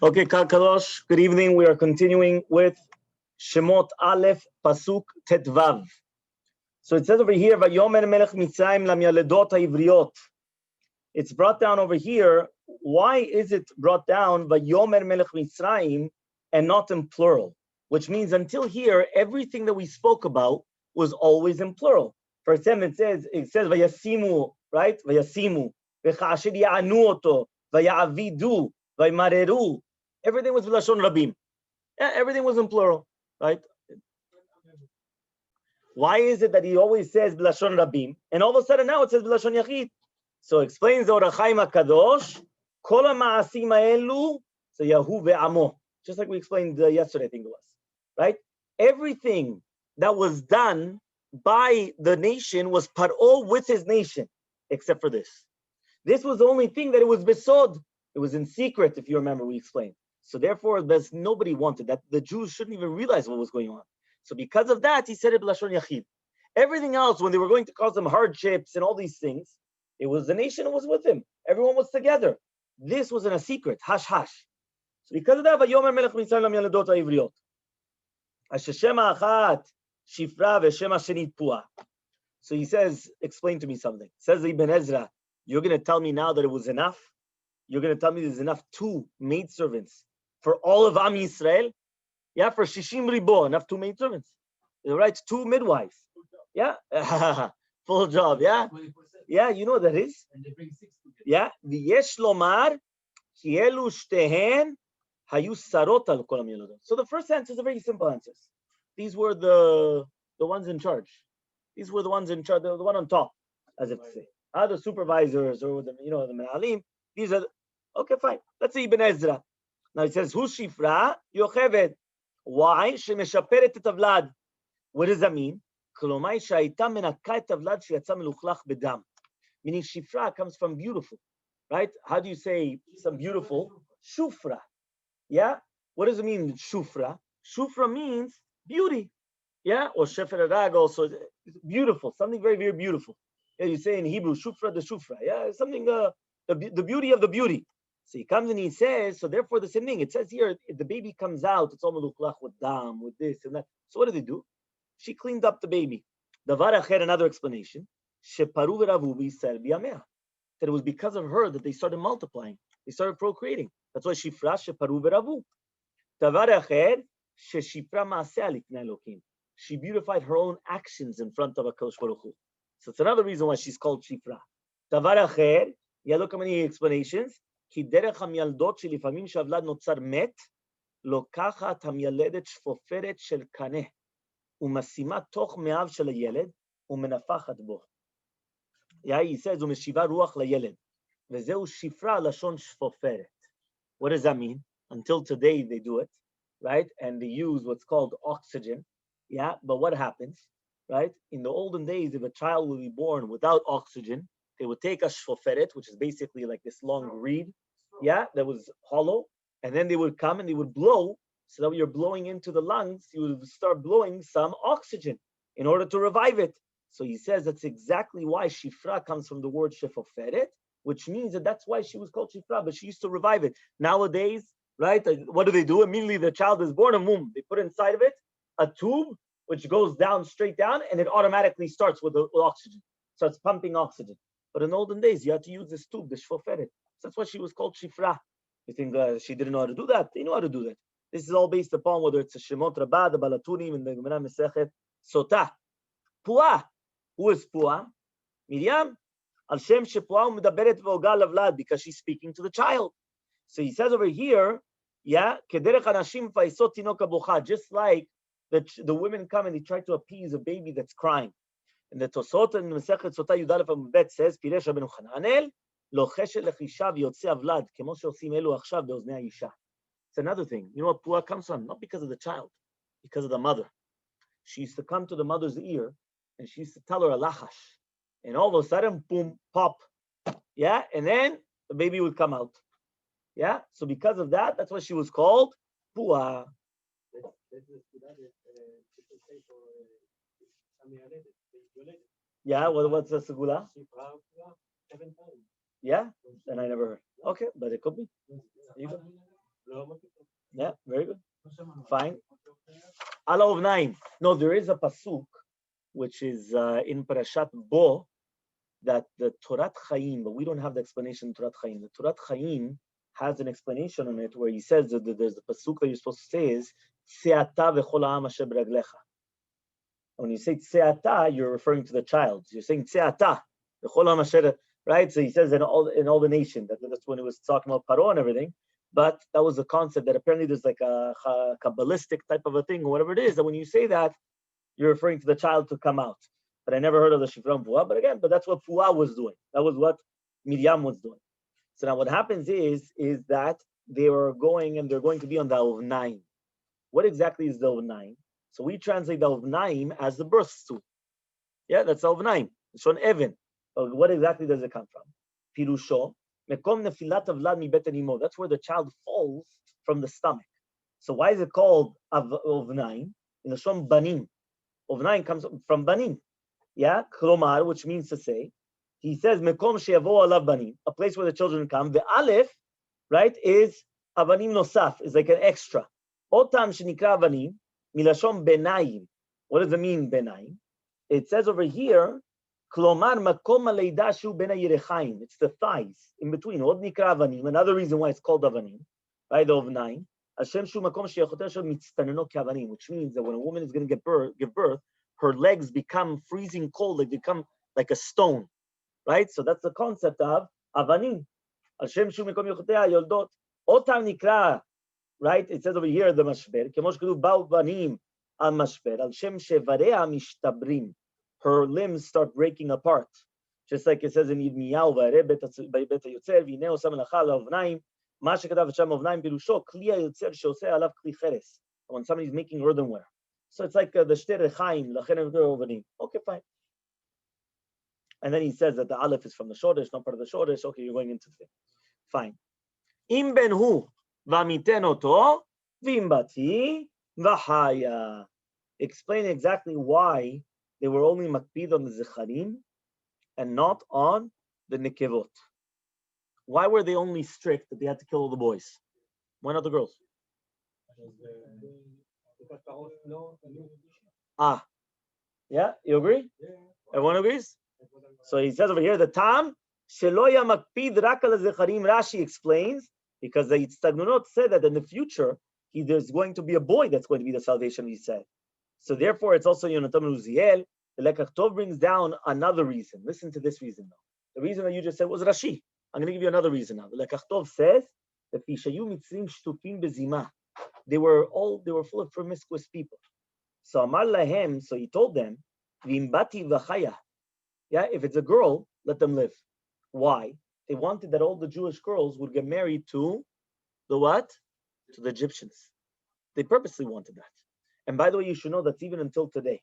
Okay, Kal Kadosh, good evening. We are continuing with Shemot Aleph Pasuk Tetvav. So it says over here, Vayomer Melech Mitzrayim Lamyaledot HaIvriot. It's brought down over here. Why is it brought down Vayomer Melech Mitzrayim and not in plural? Which means until here, everything that we spoke about was always in plural. For example, it says Vayasimu, right? Vayasimu, V'cha'ashir ya'anu oto, Vaya'avidu, Vaymareru. Everything was Lashon Rabim. Yeah, everything was in plural, right? Why is it that he always says Lashon Rabim, and all of a sudden now it says Lashon Yachid? So explains the Or HaChaim HaKadosh, Kol HaMa'asim HaElu, so Yahu ve'amo. Just like we explained yesterday, I think it was, right? Everything that was done by the nation was Paro with his nation, except for this. This was the only thing that it was besod. It was in secret, if you remember, we explained. So therefore, nobody wanted that. The Jews shouldn't even realize what was going on. So because of that, he said it B'lashon Yachid. Everything else, when they were going to cause them hardships and all these things, it was the nation was with him. Everyone was together. This was in a secret, hash hash. So because of that, Vayomer Melech Mitzrayim Lamyaledot HaIvriot. Shema Achat Shifra v'Shema Shenit Pua. So he says, explain to me something. Says Ibn Ezra, you're going to tell me now that it was enough? You're going to tell me there's enough 2 maidservants for all of Am Yisrael? Yeah, for Shishim Ribo, enough 2 maidservants. Right, 2 midwives. Yeah, full job. Yeah, yeah, you know what that is. And they bring 6 together. Yeah, v'yesh lomar ki elu shtehen hayu sarot al kol hamilodot. So the first answers are very simple answers. These were the ones in charge. These were the ones in charge. The one on top, as if to say, the supervisors or the the menalim. These are okay, fine. Let's say Ibn Ezra. Now it says, Hu Shifra Yochevet. Why? Shemeshaperet et avlad. What does that mean? Kolomai sha'ita menaka et avlad sheyatza melukhlach bedam. Meaning Shifra comes from beautiful, right? How do you say some beautiful? Shufra. Yeah? What does it mean, Shufra? Shufra means beauty. Yeah? Or Shefer Arag also, beautiful, something very, very beautiful. Yeah, you say in Hebrew, Shufra the Shufra. Yeah, something, the beauty of the beauty. So he comes and he says, so therefore the same thing. It says here, if the baby comes out, it's all meluklach with dam, with this and that. So what do? She cleaned up the baby. Davar acher, another explanation. Sheparu v'ravu b'Yisrael b'yamea. That it was because of her that they started multiplying. They started procreating. That's why Shifra sheparu v'ravu. Davar acher, sheshipra ma'aseh lifnei Elokim. She beautified her own actions in front of HaKadosh Baruch Hu. So it's another reason why she's called Shifra. Davar acher, look how many explanations. כי דרך המילדות שלפעמים שהוולד נוצר מת, לוקחת המילדת שפופרת של קנה, ומשימה תוך מאיו של הילד, ומנפחת בו. he says, ומשיבה רוח לילד. וזהו שפרה לשון שפופרת. What does that mean? Until today they do it, right? And they use what's called oxygen. Yeah, but what happens, right? In the olden days, if a child will be born without oxygen, they would take a shfoferet, which is basically like this long reed, yeah, that was hollow, and then they would come and they would blow, so that when you're blowing into the lungs, you would start blowing some oxygen in order to revive it. So he says that's exactly why Shifra comes from the word shefoferet, which means that's why she was called Shifra, but she used to revive it. Nowadays, right, what do? Immediately the child is born, and boom, they put inside of it a tube, which goes down, straight down, and it automatically starts with oxygen, starts pumping oxygen. But in olden days, you had to use this tube, the shfoferet. So that's why she was called Shifra. You think she didn't know how to do that? They know how to do that. This is all based upon whether it's a Shemot Rabbah, the Balaturim, and the Gemara Mesechet Sotah. Pua. Who is Pua? Miriam. Al Shem Shepua Medaberet V'Ogal Avlad, because she's speaking to the child. So he says over here, yeah, Kederech Anashim Faisot Tinok Abocha, just like the women come and they try to appease a baby that's crying. And the Tosot and Mesechet Sotah Yudalef Amubet says, Piresh Rabbeinu Hananel, לוחש אל אחישה ויוצא אבלד, כמו שעושים אלו עכשיו באוזני האישה. It's another thing. You know what Pua comes from? Not because of the child, because of the mother. She used to come to the mother's ear, and she used to tell her a lachash. And all of a sudden, boom, pop. Yeah? And then the baby would come out. Yeah? So because of that, that's why she was called Pua. Yeah? What's the segula? 7 times. Yeah, and I never heard. Okay, but it could be. Yeah, very good. Fine. Allah of nine. No, there is a pasuk which is in Parashat Bo that the Torat Chaim, but we don't have the explanation in Torat Chaim. The Torat Chaim has an explanation on it where he says that there's the pasuk that you're supposed to say is Tseata v'chol ha'am asher b'raglecha. When you say Tseata, you're referring to the child. You're saying Tseata v'chol ha'am asher, right? So he says in all the nation. That's when he was talking about Paro and everything. But that was the concept that apparently there's like a Kabbalistic type of a thing or whatever it is, that when you say that, you're referring to the child to come out. But I never heard of the Shifram Fuah. But that's what Fuah was doing. That was what Miriam was doing. So now what happens is that they were going and they're going to be on the Ovnaim. What exactly is the Ovnaim? So we translate the Ovnaim as the birth stool. Yeah, that's the Ovnaim. It's on Evan. But what exactly does it come from? Pirusho. Mekom nefilat avlad mi beten imo. That's where the child falls from the stomach. So why is it called Ovnaim? In the Shom Banim. Ovnaim comes from Banim. Yeah, Klomar, which means to say, he says, Mekom she'yavo alav banim, a place where the children come. The Aleph, right, is avanim nosaf, is like an extra. Otam shenikra avanim, milashon benayim. What does it mean, benayim? It says over here, Klomar makom aleida shu ben hayerechaim. It's the thighs in between. Od nikra avanim. Another reason why it's called avanim, right? The ovnaim. Hashem shu makom sheyachoter shel mitztanenot ke'avanim, which means that when a woman is going to give birth, her legs become freezing cold. They become like a stone, right? So that's the concept of avanim. Hashem shu makom sheyachoter yoldot. Otam nikra, right? It says over here the mashber. Kemosh kedu ba'u banim al mashber. Al shem shevareha mishtabrim. Her limbs start breaking apart. Just like it says in Yirmiyahu, "Va'ere yotzer v'hinei osam melacha la'ovnaim, ma shekadav v'sham ovnaim pirusho kli hayotzer she'oseh alav kli cheres." When somebody's making earthenware, so it's like the shter rechaim lachen ovnaim. Okay, fine. And then he says that the aleph is from the shoresh, not part of the shoresh. Okay, you're going into the thing. Fine. Im ben hu v'amiten oto v'im bati v'haya. Explain exactly why they were only makpid on the zecharim and not on the nekevot. Why were they only strict that they had to kill all the boys? Why not the girls? Yeah, you agree? Everyone agrees? So he says over here, the tam sheloya makpid rak al zecharim. Rashi explains because the Yitztagnunot said that in the future there's going to be a boy that's going to be the salvation. He said. So therefore, it's also Yonatam Uziel. The Lekach Tov brings down another reason. Listen to this reason now. The reason that you just said was Rashi. I'm going to give you another reason now. The Lekach Tov says that they were full of promiscuous people. So Amar Lahem, so he told them, Vimbati v'chaya. Yeah, if it's a girl, let them live. Why? They wanted that all the Jewish girls would get married to the what? To the Egyptians. They purposely wanted that. And by the way, you should know that's even until today.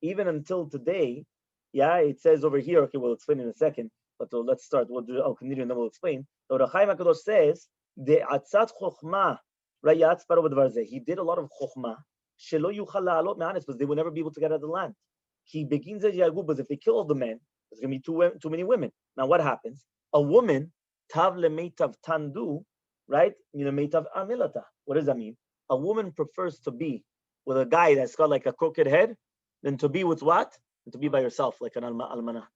Even until today, yeah, it says over here, okay, we'll explain in a second, but let's start. I'll continue and then we'll explain. The Ohr HaChaim HaKadosh says, the atzat chokhmah, he did a lot of chokhmah, shelo yuchal la'alot me'aretz, because they would never be able to get out of the land. He begins at Yagub, because if they kill all the men, there's going to be too many women. Now what happens? A woman, tav lemeitav tandu, right? Meitav amilata. What does that mean? A woman prefers to be with a guy that's got like a crooked head than to be with what? And to be by herself, like an almana.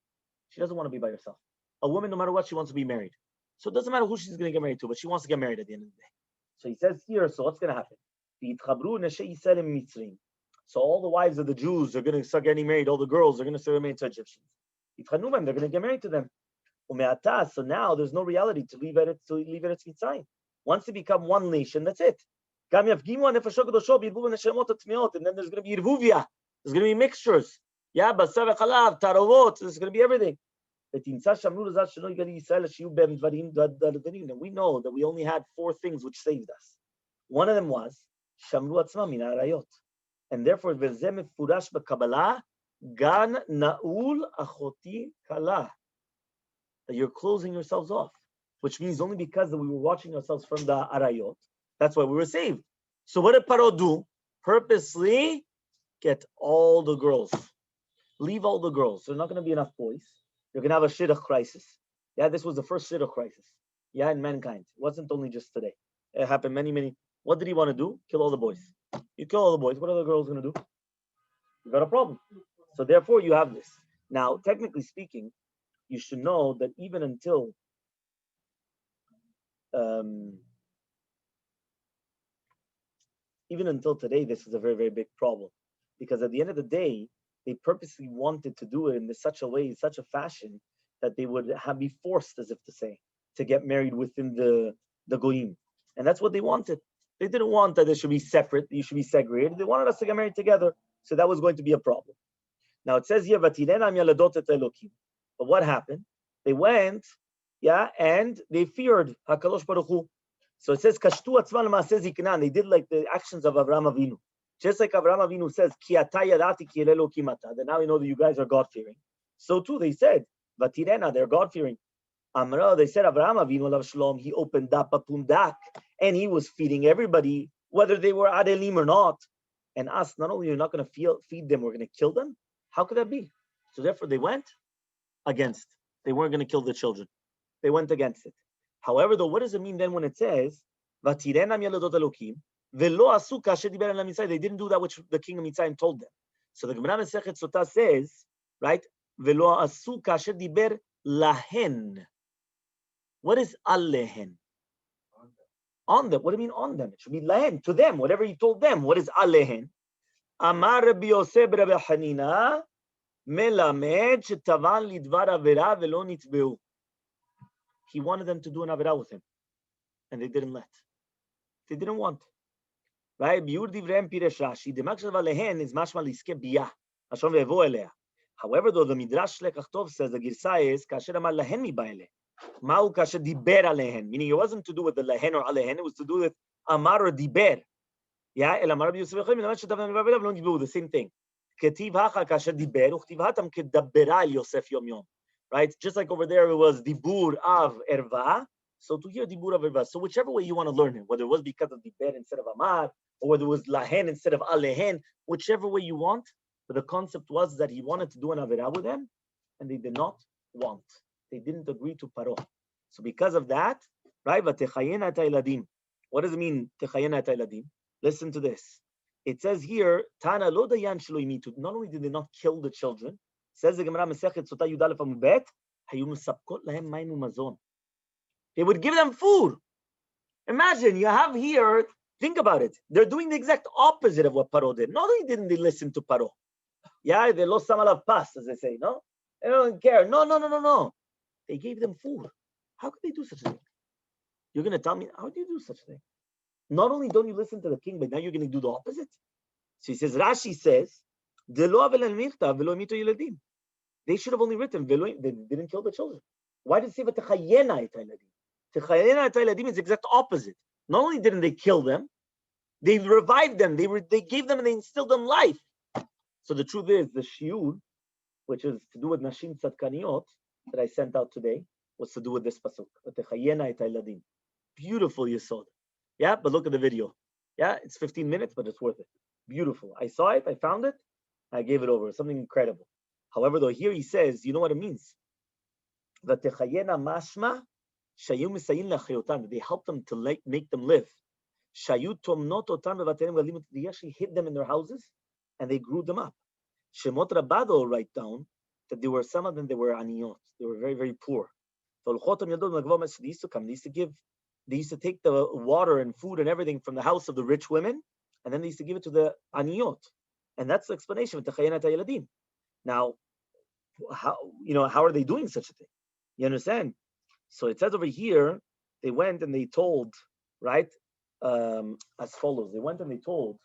She doesn't want to be by herself. A woman, no matter what, she wants to be married. So it doesn't matter who she's going to get married to, but she wants to get married at the end of the day. So he says here, so what's going to happen? So all the wives of the Jews are going to start getting married. All the girls are going to start married to Egyptians. They're going to get married to them. So now there's no reality to leave it Mitzrayim. Once they become one nation, that's it. And then there's going to be irvuvia. There's going to be mixtures. Yeah, basar v'chalav, tarovot. There's going to be everything. And we know that we only had 4 things which saved us. One of them was shamru atzmam min arayot, and therefore v'zeh mefurash b'Kabbalah gan naul achoti kala. That you're closing yourselves off, which means only because that we were watching ourselves from the arayot. That's why we were saved. So what did Paro do? Purposely get all the girls. Leave all the girls. There's not going to be enough boys. You're going to have a shidduch crisis. Yeah, this was the first shidduch crisis. Yeah, in mankind. It wasn't only just today. It happened many. What did he want to do? Kill all the boys. You kill all the boys. What are the girls going to do? You got a problem. So therefore, you have this. Now, technically speaking, you should know that even until today, this is a very big problem, because at the end of the day, they purposely wanted to do it in such a way, such a fashion, that they would be forced, as if to say, to get married within the goyim, and that's what they wanted. They didn't want that they should be separate, you should be segregated. They wanted us to get married together, so that was going to be a problem. Now it says here, but what happened? They went, and they feared Hakadosh Baruch Hu. So it says, Kashtu atzman l'maaseh ziknan. They did like the actions of Avraham Avinu. Just like Avraham Avinu says, Ki ata yadati ki Elokim ata. Then now we know that you guys are God-fearing. So too they said, Vatirena, they're God-fearing. Amra, they said, Avraham Avinu alav shalom, he opened up a pundak, and he was feeding everybody, whether they were adelim or not. And us, not only you're not going to feed them, we're going to kill them. How could that be? So therefore they went against. They weren't going to kill the children. They went against it. However, though, what does it mean then when it says, "Vatirena miyaladot Elokim velo asu kasher diber el Mitzrayim"? They didn't do that which the king of Mitzrayim told them. So the Gemara Masechet Sotah says, right? Velo asu kasher diber lahen. What is alehen? On them. What do you mean on them? It should be lahen, to them. Whatever he told them. What is alehen? Amar Rabbi Yosef Rabbi Hanina melamed shetavan lidvar avera velo nitbeu. He wanted them to do an avirah with him, and they didn't let. They didn't want. Right? Biur divrem piresh Rashi. The makshav alehen is mashma liske biyah. Hashom ve'evo elea. However, though the Midrash Lekach Tov says the girsa is kasher amar lahen mi ba'eleh. Ma'u kasher diber alehen. Meaning it wasn't to do with the lahen or alehen. It was to do with amar or diber. Yeah. El amar Yosef Echim melamed shetavan lidvar avera velo nitbeu. The same thing. Ketiv hacha kasher diber uchtiv hatam kedabera el Yosef yom yom. Right? Just like over there, it was dibur of erva. So to hear dibur of erva. So whichever way you want to learn it, whether it was because of diber instead of amar, or whether it was lahen instead of alehen, whichever way you want. But the concept was that he wanted to do an avirah with them, and they did not want. They didn't agree to paro. So because of that, right? What does it mean, techayena et ha'iladim? Listen to this. It says here, Tana lo dayan shelo imitu. Not only did they not kill the children, says the Gemara Masechet Sotah Yud Aleph Amud Bet, hayu mesapkot lahem mayim u'mazon. They would give them food. Imagine, you have here, think about it. They're doing the exact opposite of what Paro did. Not only didn't they listen to Paro, they lost some of pas, as they say, no? They don't care. No. They gave them food. How could they do such a thing? You're going to tell me, how do you do such a thing? Not only don't you listen to the king, but now you're going to do the opposite. So he says, Rashi says, they should have only written, they didn't kill the children. Why did it say techayena et ha'iladim? Techayena et ha'iladim is the exact opposite. Not only didn't they kill them, they revived them. They gave them and they instilled them life. So the truth is, the shiur, which is to do with Nashim Tzadkaniyot, that I sent out today, was to do with this pasuk. Techayena et ha'iladim. Beautiful yesod. Yeah, but look at the video. Yeah, it's 15 minutes, but it's worth it. Beautiful. I saw it, I found it, I gave it over. Something incredible. However, though, here he says, you know what it means? That techayena mashma shayu misayin lachyotan. They helped them to make them live. Shayu tomnot otan bevaterim galim. They actually hid them in their houses and they grew them up. Shemot Rabado write down that there were some of them that were aniyot. They were very poor. They used to come. They used to take the water and food and everything from the house of the rich women, and then they used to give it to the aniyot. And that's the explanation of techayena et ha'iladim. Now, how are they doing such a thing? You understand? So it says over here, they went and they told, right, as follows. They went and they told,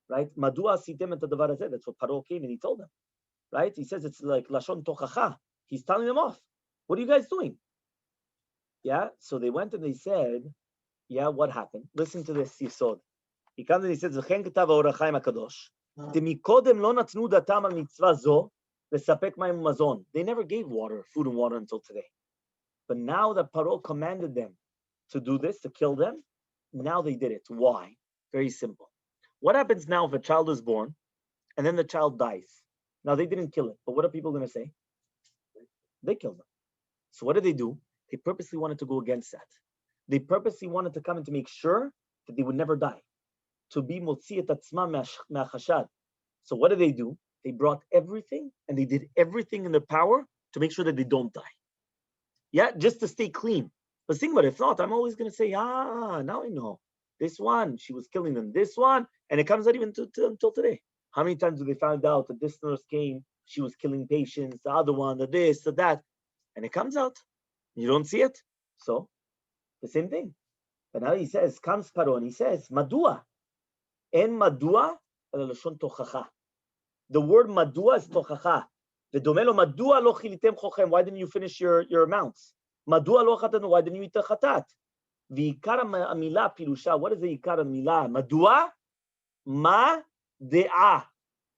right, Madua sitem et hadavar hazeh. That's what Paro came and he told them, right? He says it's like lashon tochacha. He's telling them off. What are you guys doing? Yeah. So they went and they said, what happened? Listen to this yesod. He comes and he says, "V'chen ketav ha'or ha'chaim hakadosh." They never gave food and water until today. But now that Paro commanded them to do this, to kill them, now they did it. Why? Very simple. What happens now if a child is born and then the child dies? Now they didn't kill it, but what are people going to say? They killed them. So what did? They purposely wanted to go against that. They purposely wanted to come and to make sure that they would never die. To be motzi et atzmam me'achashad. So what did they do? They brought everything and they did everything in their power to make sure that they don't die. Yeah, just to stay clean. But think about it. If not, I'm always going to say, now I know. This one, she was killing them. This one, and it comes out even until today. How many times do they find out that this nurse came, she was killing patients, the other one, the this, the that, and it comes out. You don't see it. So, the same thing. But now he says, comes Paro, and he says, Madua. En Madua, lashon tochacha. The word Madua is tochacha. The domelo Madua lo chilitem chochem. Why didn't you finish your amounts? Madua lo chatanu. Why didn't you eat the chatat? V'ikar amila pilusha. What is the ikar amila? Madua ma de'ah.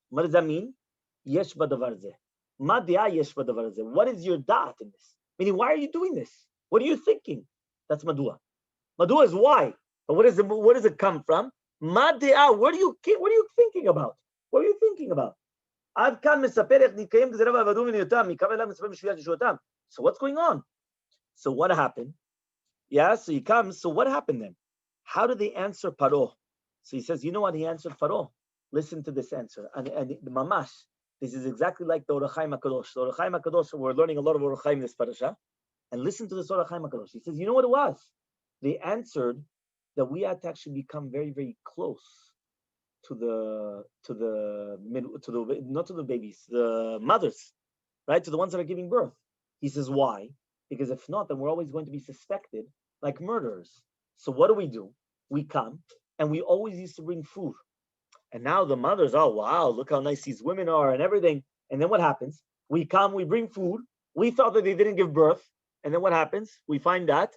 What does that mean? Yesh badavar zeh. Ma de'ah yesh badavar zeh. What is your da'at in this? Meaning, why are you doing this? What are you thinking? That's Madua. Madua is why. But where does it come from? Ma de'ah. What are you thinking about? What are you thinking about? So what's going on? So what happened? Yeah, so he comes. So what happened then? How did they answer Paro? So he says, you know what? He answered Paro. Listen to this answer. And the mamash, this is exactly like the Orach Chaim HaKadosh. The Orach Chaim HaKadosh, we're learning a lot of Orach Chaim in this Parashat. And listen to this Orach Chaim HaKadosh. He says, you know what it was? They answered that we had to actually become very, very close to the not to the babies, the mothers, right? To the ones that are giving birth. He says, why? Because if not, then we're always going to be suspected like murderers. So what do? We come and we always used to bring food. And now the mothers, oh wow, look how nice these women are and everything. And then what happens? We come, we bring food. We thought that they didn't give birth. And then what happens? We find that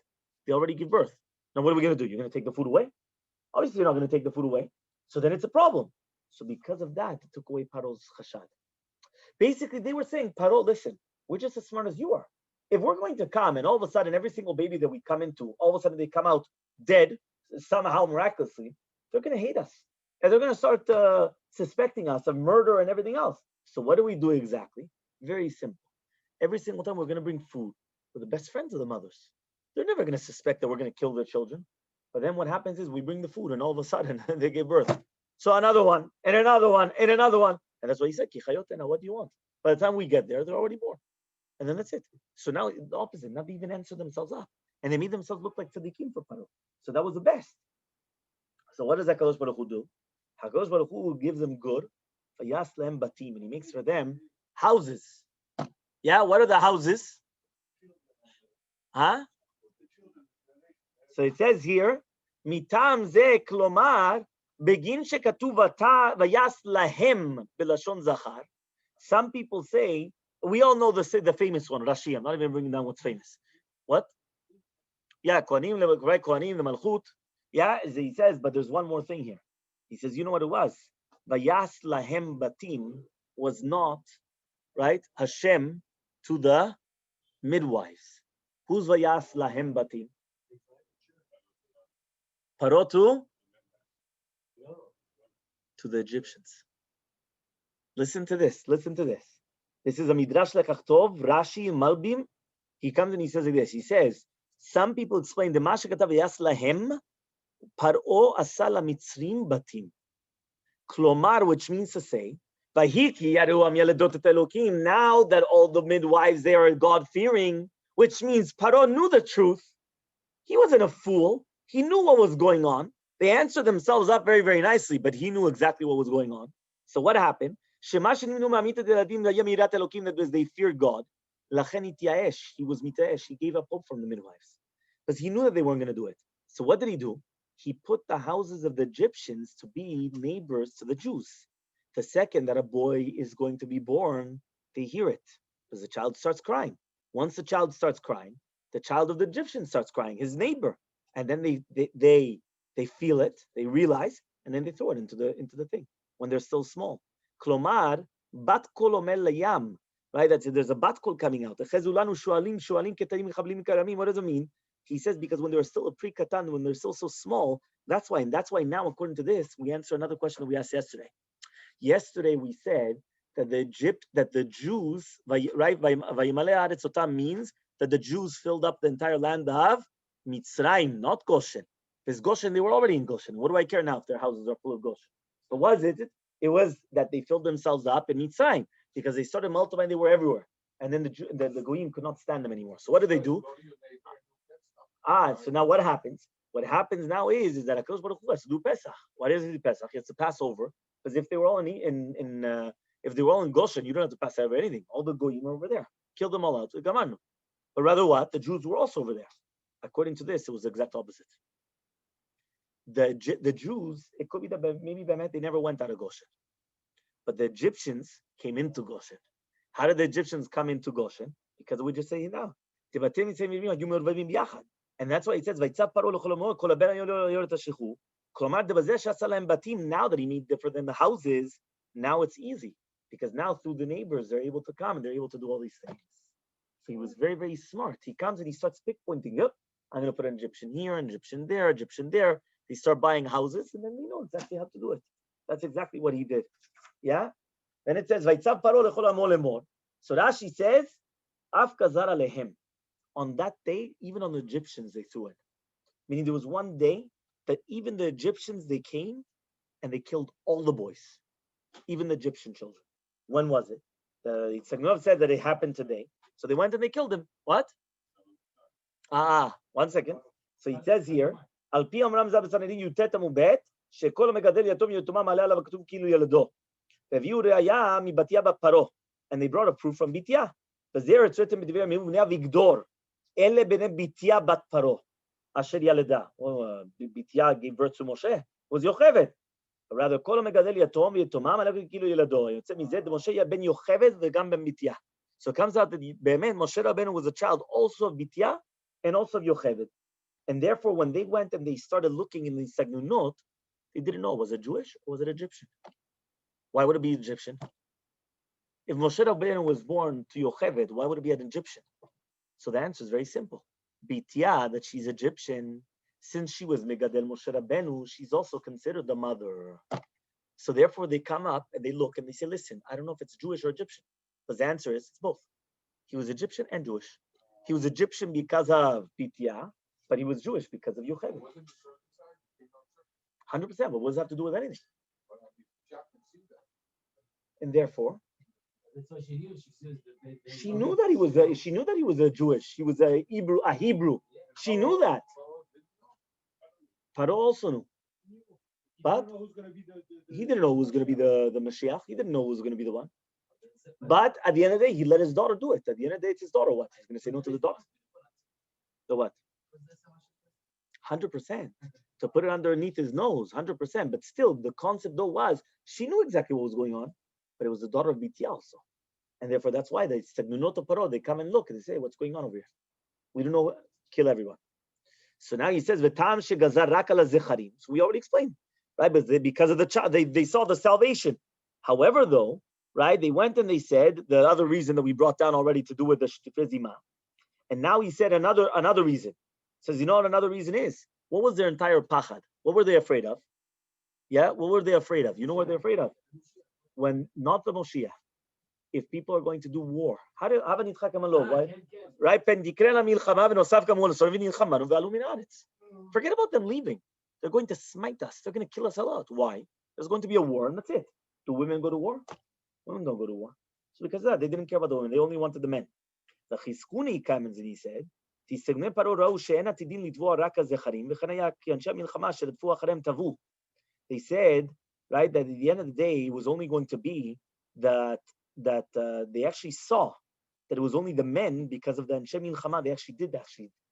they already give birth. Now what are we going to do? You're going to take the food away? Obviously you're not going to take the food away. So then it's a problem. So because of that, it took away Paro's chashad. Basically, they were saying, Paro, listen, we're just as smart as you are. If we're going to come and all of a sudden every single baby that we come into, all of a sudden they come out dead, somehow miraculously, they're going to hate us. And they're going to start suspecting us of murder and everything else. So what do we do exactly? Very simple. Every single time we're going to bring food, we're the best friends of the mothers. They're never going to suspect that we're going to kill their children. But then what happens is we bring the food and all of a sudden they give birth. So another one, and another one, and another one. And that's why he said, Kichayotena, what do you want? By the time we get there, they're already born. And then that's it. So now the opposite, not even answer themselves up. And they made themselves look like tzaddikim for Paro. So that was the best. So what does HaKadosh Baruch Hu do? HaKadosh Baruch Hu gives them good, Fayas lehem batim, and he makes for them houses. Yeah, what are the houses? Huh? So it says here, mitam ze klomar begin shekatuv vayas lahem belashon zachar. Some people say, we all know the famous one, Rashi. I'm not even bringing down what's famous. What? Yeah, Kohanim, right? Kohanim, the Malchut. Yeah, he says, but there's one more thing here. He says, you know what it was? Vayas lahem batim was not, right, Hashem to the midwives. Who's vayas lahem batim? Paro to the Egyptians. Listen to this. This is a Midrash Lekach Tov, Rashi, Malbim. He comes and he says like this. He says, some people explain the Masha Katav Vayas Lahem Paro Asala Mitzrim Batim. Klomar, which means to say, Vahiki Yaru Am Yeledot Et Elokim. Now that all the midwives there are God-fearing, which means Paro knew the truth. He wasn't a fool. He knew what was going on. They answered themselves up very, very nicely, but he knew exactly what was going on. So what happened? That was they feared God. He was mitaesh. He gave up hope from the midwives because he knew that they weren't going to do it. So what did he do? He put the houses of the Egyptians to be neighbors to the Jews. The second that a boy is going to be born, they hear it because the child starts crying. Once the child starts crying, the child of the Egyptian starts crying, his neighbor. And then they feel it, they realize, and then they throw it into the thing when they're still small. Klomar bat kol omer layam, right? There's a bat kol coming out. What does it mean? He says because when they're still a pre-katan, when they're still so small, that's why now according to this we answer another question that we asked yesterday. Yesterday we said that the Jews, right, means that the Jews filled up the entire land of Mitzrayim, not Goshen. Because Goshen, they were already in Goshen. What do I care now if their houses are full of Goshen? But was it? It was that they filled themselves up in Mitzrayim because they started multiplying. They were everywhere, and then the Goyim could not stand them anymore. So what do? So now what happens? What happens now is that HaKadosh Baruch Hu has to do Pesach. Why does he do Pesach? He has to pass over because if they were all if they were all in Goshen, you don't have to pass over anything. All the Goyim are over there. Kill them all out. But rather what? The Jews were also over there. According to this, it was the exact opposite. The Jews, it could be that maybe they never went out of Goshen. But the Egyptians came into Goshen. How did the Egyptians come into Goshen? Because we just say now. And that's why it says, now that he made different than the houses, now it's easy. Because now through the neighbors, they're able to come and they're able to do all these things. So he was very, very smart. He comes and he starts pinpointing, yep, I'm going to put an Egyptian here, an Egyptian there, Egyptian there. They start buying houses and then they know exactly how to do it. That's exactly what he did. Yeah? Then it says, so Rashi says, Af kazar alehem. On that day, even on the Egyptians, they threw it. Meaning there was one day that even the Egyptians, they came and they killed all the boys, even the Egyptian children. When was it? The Shemot said that it happened today. So they went and they killed him. What? 1 second. So he says here, Al pi amram za b'sanedin yutet amubet, shekol megadel yatom yotoma maleh alav katuv kilu yaledo. Ve'viu re'aya mibatya bat paro. And they brought a proof from Bitya. V'zer etzretem b'divei mimu v'nei Avigdor. Ele b'nei Bitya bat paro. Asher yaleda. Bitya gave birth to Moshe. It was Yocheved. Rather, kol megadel yatom yotoma maleh kilu yaledo. Yotzei mizeh Moshe ya ben Yocheved v'gam ben Bitya. So it comes out that Moshe Rabbeinu was a child also of Bitya and also of Yocheved. And therefore, when they went and they started looking in the Segnunot, they didn't know, was it Jewish or was it Egyptian? Why would it be Egyptian? If Moshe Rabbeinu was born to Yocheved, why would it be an Egyptian? So the answer is very simple. Bitya, that she's Egyptian, since she was Megadel Moshe Rabbeinu, she's also considered the mother. So therefore, they come up and they look and they say, listen, I don't know if it's Jewish or Egyptian. But the answer is, it's both. He was Egyptian and Jewish. He was Egyptian because of Bitya, but he was Jewish because of Yocheved. 100%. But what does that have to do with anything? And therefore, she knew that he was a Jewish. He was a Hebrew. She knew that. Paro also knew. But he didn't know who was going to be the Mashiach. He didn't know who was going to be the one. But at the end of the day, he let his daughter do it. At the end of the day, it's his daughter. What? He's going to say no to the daughter? The what? 100%. To put it underneath his nose, 100%. But still, the concept though was, she knew exactly what was going on, but it was the daughter of Bitya also. And therefore, that's why they said, they come and look and they say, what's going on over here? We don't know, kill everyone. So now he says, so we already explained, right? But because of the child, they saw the salvation. However, though, right, they went and they said the other reason that we brought down already to do with the Shtifezima. And now he said another reason. Says, you know what another reason is? What was their entire pachad? What were they afraid of? Yeah, what were they afraid of? You know what they're afraid of? When not the Moshiach. If people are going to do war. Right? Forget about them leaving. They're going to smite us. They're going to kill us a lot. Why? There's going to be a war and that's it. Do women go to war? Women don't go to war. So because of that, they didn't care about the women. They only wanted the men. The Chizkuni comes and he said, they said, right, that at the end of the day, it was only going to be that they actually saw that it was only the men because of the Anshe Milchama.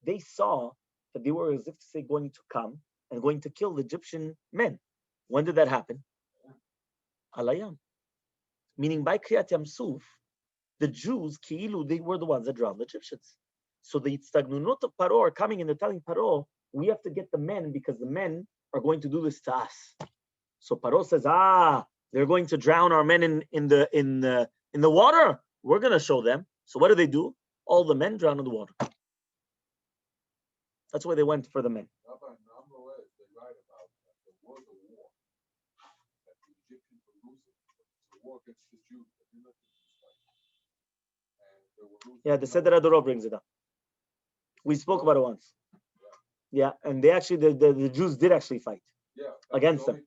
They saw that they were, as if to say, going to come and going to kill the Egyptian men. When did that happen? Alayam. Meaning by Kriyat Yamsuf, the Jews, Ki'ilu, they were the ones that drowned the Egyptians. So the Tztagnunot of Paro are coming and they're telling Paro, we have to get the men because the men are going to do this to us. So Paro says, they're going to drown our men in the water. We're going to show them. So what do? All the men drown in the water. That's why they went for the men. Yeah, the Seder Adorah brings it up. We spoke about it once. Yeah, and they actually, the Jews did actually fight against them.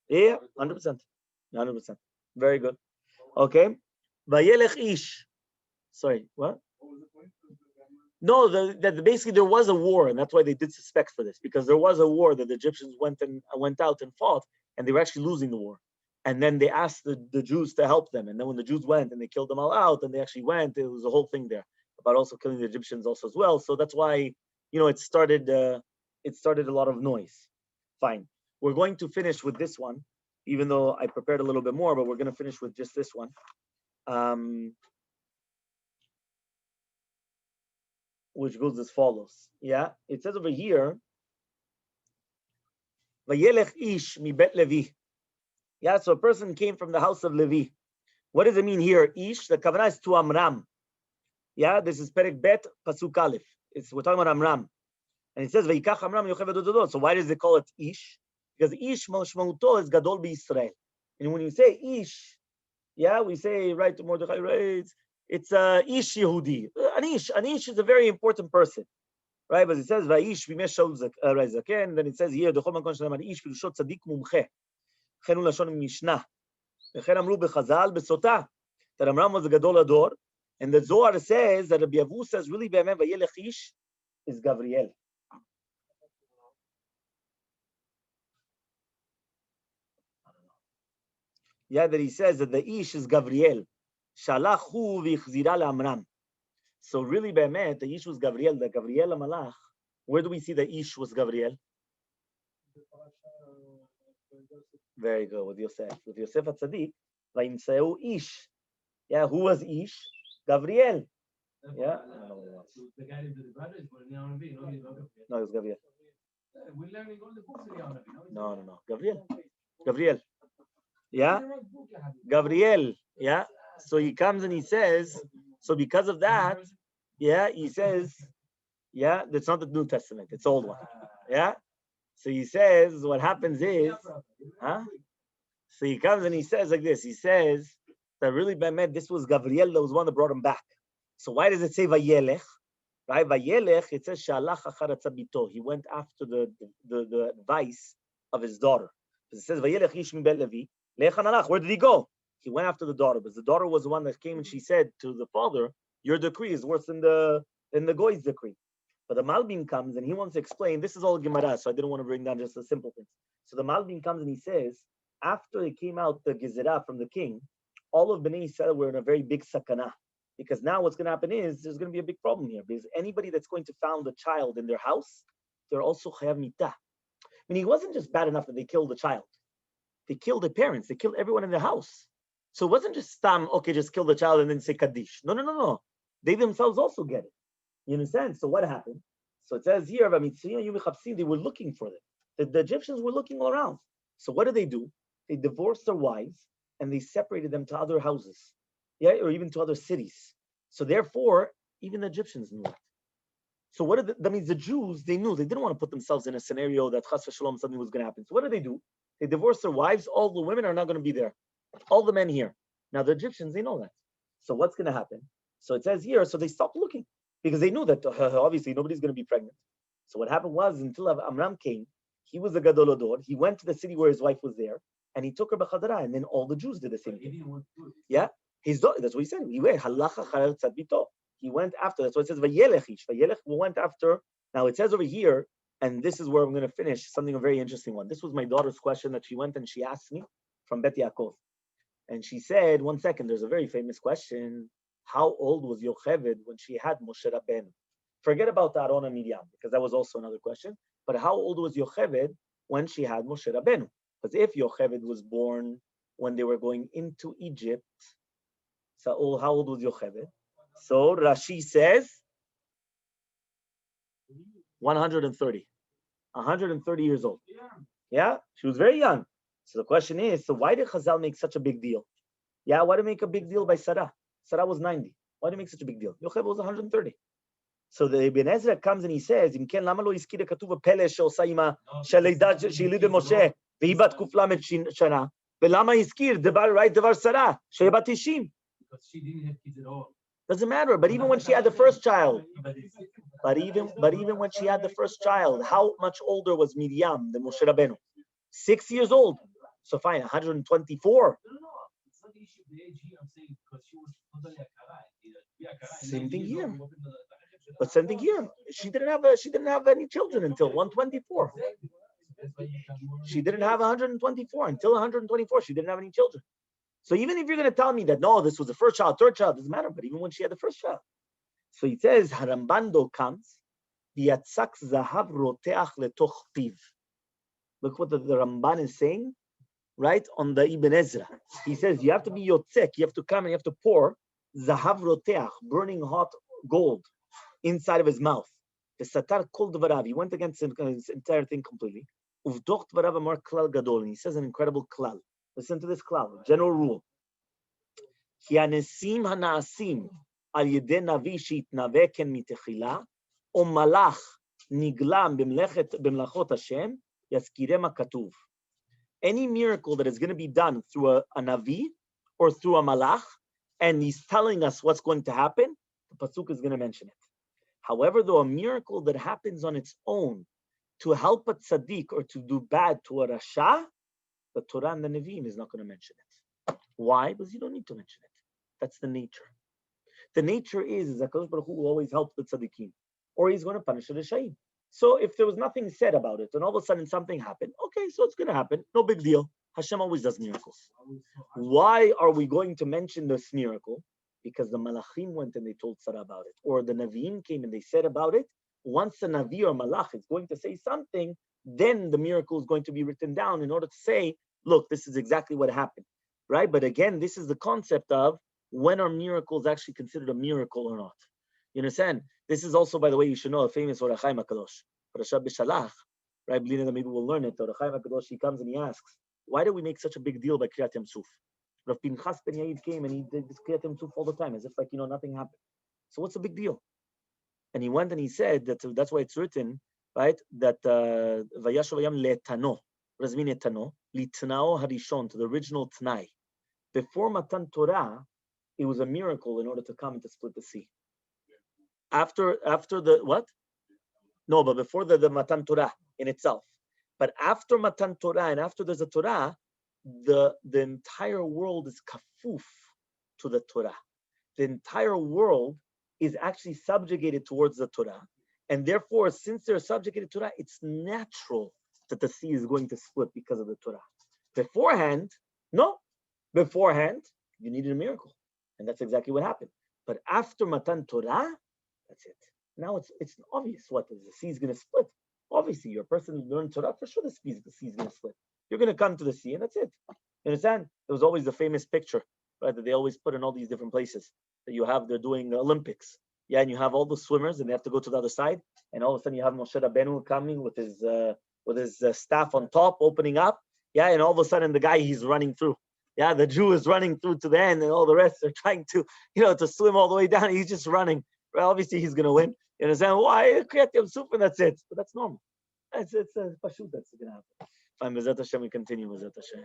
Yeah, 100%. 100%. Very good. Okay. Vayelech ish. Sorry, what? No, basically there was a war, and that's why they did suspect for this, because there was a war that the Egyptians went out and fought, and they were actually losing the war. And then they asked the Jews to help them, and then when the Jews went and they killed them all out, and they actually went, it was a whole thing there about also killing the Egyptians also as well. So that's why it started a lot of noise. Fine, we're going to finish with this one, even though I prepared a little bit more, but we're going to finish with just this one. Which goes as follows. Yeah, it says over here, Vayelech ish mi bet Levi. Yeah, so a person came from the house of Levi. What does it mean here? Ish, the kavanah is to Amram. Yeah, this is Perek Bet, Pasuk Aleph. We're talking about Amram. And it says, Vayikach Amram yocheved dodot. So why does it call it Ish? Because Ish, mashmauto is Gadol b'Yisrael. And when you say Ish, yeah, we say, right, to Mordechai, right, it's Ish Yehudi. An Ish is a very important person. Right, but it says Vaish b'meshol zaken. Then it says here the Chol Makon Shalem Ish Pirushot Tzadik Mumche. Chenu Lashon Mishnah. V'chen Amru b'Chazal b'Sota. That Amram was a Gadol Ador, and the Zohar says that Rabbi Avu says really be'emen Vayelech Ish is Gabriel. Yeah, that he says that the Ish is Gabriel. Shalach hu v'chzira le'Amram. So really be'emet the Ish was Gabriel. The Gabriel Malach. Where do we see the Ish was Gabriel? Very good, with Yosef. With Yosef HaTzadik, Vayimseu Ish. Yeah, who was Ish? Gabriel. Yeah? The guy who did the brothers, but now no, it was Gabriel. We're learning all the books in the No. Gabriel. Yeah? Gabriel. Yeah? So he comes and he says, so because of that, yeah, he says, yeah, that's not the New Testament, it's old one. Yeah? So he says, what happens is, so he comes and he says like this, he says that really, this was Gabriel that was one that brought him back. So why does it say Vayelech? Right? Vayelech, it says Shalach achar atzabito. He went after the advice of his daughter. It says Vayelech ish mi bet Levi. Lechanalach. Where did he go? He went after the daughter, because the daughter was the one that came and she said to the father, "Your decree is worse than the goy's decree." But the Malbim comes and he wants to explain. This is all Gemara, so I didn't want to bring down just the simple things. So the Malbim comes and he says, after it came out the Gezerah from the king, all of Bnei Yisrael were in a very big sakana. Because now what's going to happen is there's going to be a big problem here. Because anybody that's going to found a child in their house, they're also chayav mitah. I mean, it wasn't just bad enough that they killed the child. They killed the parents. They killed everyone in their house. So it wasn't just stam, okay, just kill the child and then say Kaddish. No. They themselves also get it. You understand? So what happened? So it says here, they were looking for them. The Egyptians were looking all around. So what do? They divorced their wives and they separated them to other houses. Yeah, or even to other cities. So therefore, even the Egyptians knew it. So that means the Jews, they knew, they didn't want to put themselves in a scenario that chas v'shalom something was going to happen. So what do? They divorced their wives. All the women are not going to be there. All the men here. Now the Egyptians, they know that. So what's going to happen? So it says here, so they stopped looking because they knew that obviously nobody's going to be pregnant. So what happened was, until Amram came, he was a Gadol Ador. He went to the city where his wife was there and he took her b'chadara, and then all the Jews did the same thing. Yeah? His daughter, that's what he said. He went He went after. That's what it says. Vayelech ish. Vayelech went after. Now it says over here, and this is where I'm going to finish, something a very interesting one. This was my daughter's question that she went and she asked me from Bet Yaakov. And she said, one second, there's a very famous question. How old was Yocheved when she had Moshe Rabbeinu? Forget about Aaron and Miriam, because that was also another question. But how old was Yocheved when she had Moshe Rabbeinu? Because if Yocheved was born when they were going into Egypt, so how old was Yocheved? So Rashi says 130. 130 years old. Yeah, she was very young. So the question is, so why did Chazal make such a big deal? Yeah, why did they make a big deal by Sarah? Sarah was 90. Why did they make such a big deal? Yocheved was 130. So the Ibn Ezra comes and he says, "Im ken lama lo izkira katuv pele she'osa ima she'leidat she'ilid Moshe vehi bat kuf lamed shana velama izkir devar Sarah she'bat 90." Because she didn't have kids at all. Doesn't matter. But even when she had the first child, but even when she had the first child, how much older was Miriam than Moshe Rabbeinu? 6 years old. So fine, 124. It's not the issue of the age here. I'm saying because she was totally akara. Same thing here. But same thing here. She didn't have any children until 124. She didn't have 124 until 124. She didn't have any children. So even if you're going to tell me that no, this was the first child, third child, doesn't matter. But even when she had the first child, so it says Harambando comes, Yatzak zahav roteach letoch piv. Look what the Ramban is saying, right on the Ibn Ezra. He says you have to be yotzek, you have to come and you have to pour zahav roteach, burning hot gold, inside of his mouth. The satar kol dvarav. He went against his entire thing completely. Uvdoch dvarav amar klal gadol. And he says an incredible klal. Listen to this klal, general rule. Ki hanesim hanaasim al yedei navi sheitnaveh ken mitechila, o malach niglam b'mlachot Hashem yaskirem hakatuv. Any miracle that is going to be done through a navi or through a malach, and he's telling us what's going to happen, the pasuk is going to mention it. However, though a miracle that happens on its own to help a tzaddik or to do bad to a rasha, the Torah and the Nevi'im is not going to mention it. Why? Because you don't need to mention it. That's the nature. The nature is that HaKadosh Baruch Hu will always help the tzaddikim, or he's going to punish the rashaim. So if there was nothing said about it, and all of a sudden something happened, okay, so it's going to happen. No big deal. Hashem always does miracles. Why are we going to mention this miracle? Because the Malachim went and they told Sarah about it, or the Naviim came and they said about it. Once the Navi or Malach is going to say something, then the miracle is going to be written down in order to say, look, this is exactly what happened, right? But again, this is the concept of when are miracles actually considered a miracle or not. You understand? This is also, by the way, you should know a famous Or HaChaim HaKadosh, Parashat B'Shalach, right? Maybe we'll learn it. Or HaChaim HaKadosh, he comes and he asks, why do we make such a big deal by Kriyat Yam Suf? Rav Pinchas Ben Yair came and he did this Kriyat Yam Suf all the time, as if like, nothing happened. So what's the big deal? And he went and he said that that's why it's written, right? That Vayashav Yam le'etano. What does it mean etano? Litnao harishon, to the original Tnai. Before Matan Torah, it was a miracle in order to come and to split the sea. After the what? No, but before the Matan Torah in itself. But after Matan Torah and after there's a Torah, the entire world is kafuf to the Torah. The entire world is actually subjugated towards the Torah. And therefore, since they're subjugated to Torah, it's natural that the sea is going to split because of the Torah. Beforehand, no. Beforehand, you needed a miracle. And that's exactly what happened. But after Matan Torah, that's it. Now it's obvious what is the sea is going to split. Obviously, you're a person who learned Torah, for sure the sea is going to split. You're going to come to the sea and that's it. You understand? There was always the famous picture, right, that they always put in all these different places. That you have, they're doing the Olympics. Yeah, and you have all the swimmers and they have to go to the other side. And all of a sudden you have Moshe Rabbeinu coming with his staff on top, opening up. Yeah, and all of a sudden the guy, he's running through. Yeah, the Jew is running through to the end and all the rest are trying to, to swim all the way down. He's just running. Well, obviously he's going to win. You understand? Why? Kriyat Yam Suf and that's it. But that's normal. It's a pashut that's going to happen. Fine, Bezat Hashem, we continue. Bezat Hashem.